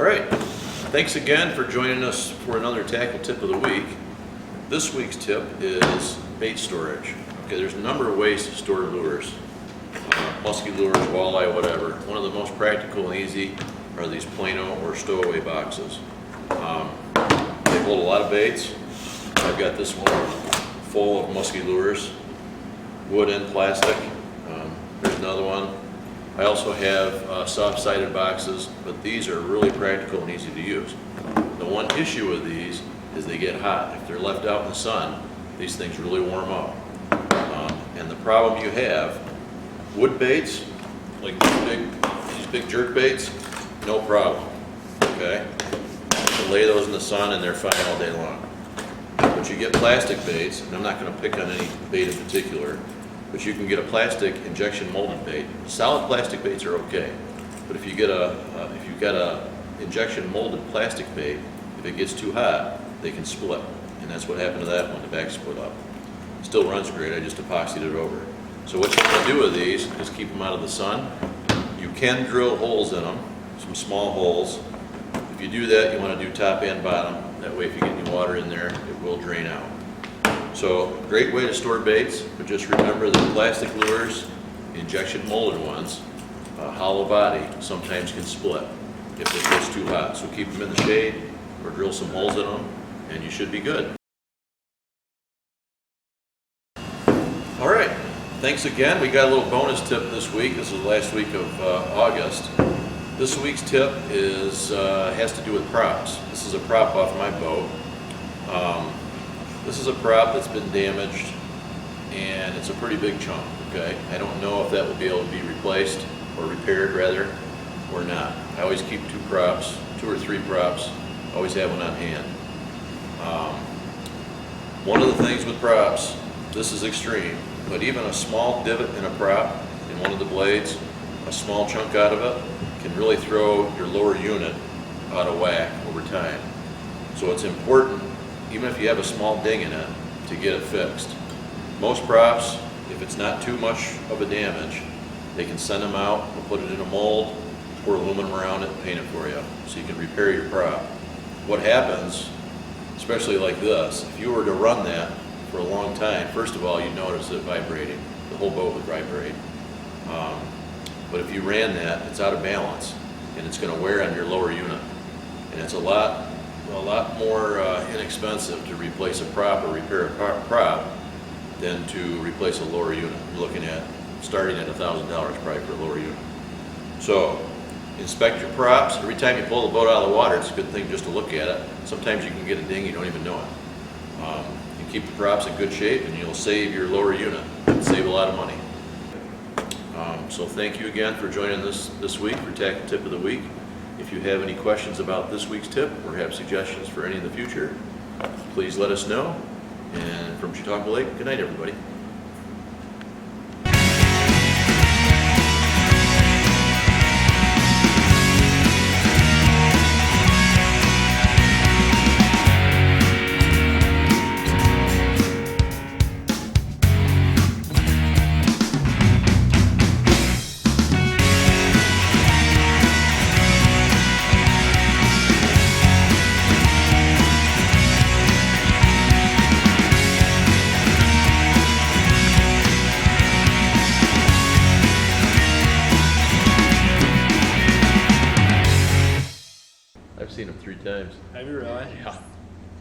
All right, thanks again for joining us for another tackle tip of the week. This week's tip is bait storage. Okay, there's a number of ways to store lures, musky lures, walleye, whatever. One of the most practical and easy are these Plano or stowaway boxes. They hold a lot of baits. I've got this one full of musky lures, wood and plastic. There's another one. I also have soft-sided boxes, but these are really practical and easy to use. The one issue with these is they get hot. If they're left out in the sun, these things really warm up. And the problem you have, wood baits, like these big jerk baits, no problem, okay? You can lay those in the sun and they're fine all day long. But you get plastic baits, and I'm not going to pick on any bait in particular, but you can get a plastic injection molded bait. Solid plastic baits are okay, but if you get if you've got a injection molded plastic bait, if it gets too hot, they can split, and that's what happened to that one. The back split up. Still runs great. I just epoxied it over. So what you want to do with these is keep them out of the sun. You can drill holes in them, some small holes. If you do that, you want to do top and bottom. That way, if you get any water in there, it will drain out. So, great way to store baits, but just remember that plastic lures, injection molded ones, hollow body, sometimes can split if it gets too hot. So keep them in the shade or drill some holes in them, and you should be good. All right, thanks again. We got a little bonus tip this week. This is the last week of August. This week's tip has to do with props. This is a prop off my boat. This is a prop that's been damaged, and it's a pretty big chunk, okay? I don't know if that will be able to be replaced, or repaired rather, or not. I always keep two or three props, always have one on hand. One of the things with props, this is extreme, but even a small divot in a prop, in one of the blades, a small chunk out of it, can really throw your lower unit out of whack over time. So it's important, even if you have a small ding in it, to get it fixed. Most props, if it's not too much of a damage, they can send them out, we'll put it in a mold, pour aluminum around it, and paint it for you, so you can repair your prop. What happens, especially like this, if you were to run that for a long time, first of all, you'd notice it vibrating. The whole boat would vibrate. But if you ran that, it's out of balance, and it's going to wear on your lower unit. And it's a lot more inexpensive to replace a prop or repair a prop than to replace a lower unit. You're looking at starting at $1,000 probably for a lower unit. So inspect your props. Every time you pull the boat out of the water, it's a good thing just to look at it. Sometimes you can get a ding, you don't even know it. You keep the props in good shape and you'll save your lower unit and save a lot of money. So thank you again for joining us this week for Tackle Tip of the Week. If you have any questions about this week's tip or have suggestions for any in the future, please let us know. And from Chautauqua Lake, good night, everybody. I've seen him 3 times. Have you really? Yeah.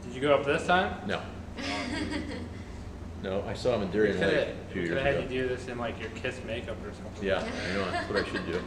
Did you go up this time? No. No, I saw him in Darien Lake a few years Could have had ago. you do this in like your Kiss makeup or something. Yeah, I know. That's what I should do.